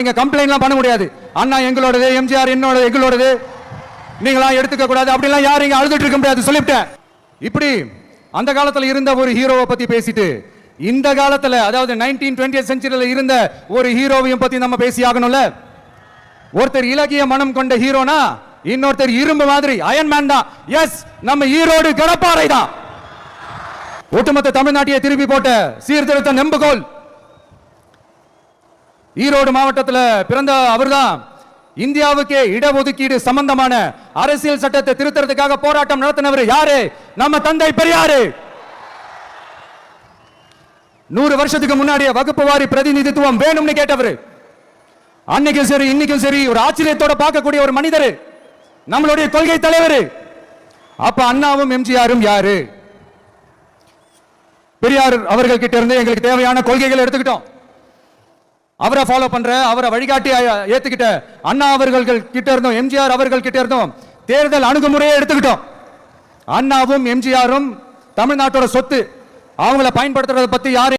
நீங்க கம்ப்ளைண்ட்லாம் பண்ண முடியாது. அண்ணா எங்களோடது, எம்ஜிஆர் என்னோடது, எங்களோடது, நீங்களாம் எடுத்துக்க கூடாது அப்படிலாம் யாரும் இங்க அழுதுட்டு இருக்க முடியாது சொல்லிவிட்டேன். இப்படி அந்த காலத்துல இருந்த ஒரு ஹீரோவை பத்தி பேசிட்டு இந்த காலத்துல அதாவது 1920th செஞ்சுரியில இருந்த ஒரு ஹீரோவையும் பத்தி நம்ம பேசி ஆகணும்ல. ஒருத்தர் இலக்கிய மனம் கொண்ட ஹீரோனா இன்னொருத்தர் இரும்பு மாதிரி அயன் மேன் தான். எஸ், நம்ம ஈரோடு கடப்பாறை தான். ஒட்டுமொத்த தமிழ்நாட்டையே திருப்பி போட்ட சீர்திருத்த நெம்புகோல். ஈரோடு மாவட்டத்தில் பிறந்த அவர்தான் இந்தியாவுக்கே இடஒதுக்கீடு சம்பந்தமான அரசியல் சட்டத்தை திருத்தறதுக்காக போராட்டம் நடத்தினவர். யாரு? நம்ம தந்தை பெரியாரு. 100 வருஷத்துக்கு முன்னாடியே வகுப்பு வாரி பிரதிநிதித்துவம் வேணும்னு கேட்டவர். அன்னைக்கும் சரி இன்னைக்கும் சரி ஒரு ஆச்சரியத்தோட பார்க்கக்கூடிய ஒரு மனிதர், நம்மளுடைய கொள்கை தலைவர். அப்ப அண்ணாவும் எம்ஜிஆரும் யாரு? பெரியார் அவர்கள் கிட்ட இருந்து எங்களுக்கு தேவையான கொள்கைகளை எடுத்துக்கிட்டோம். அவரை ஃபாலோ பண்ற, அவரை வழிகாட்டி ஏத்துக்கிட்ட அண்ணா அவர்கள் கிட்ட இருந்தோம், எம்ஜிஆர் அவர்கள் கிட்ட இருந்தோம் தேர்தல் அணுகுமுறையை எடுத்துக்கிட்டோம். அண்ணாவும் எம்ஜிஆரும் தமிழ்நாட்டோட சொத்து. அவங்கள பயன்படுத்துறத பத்தி யாரும்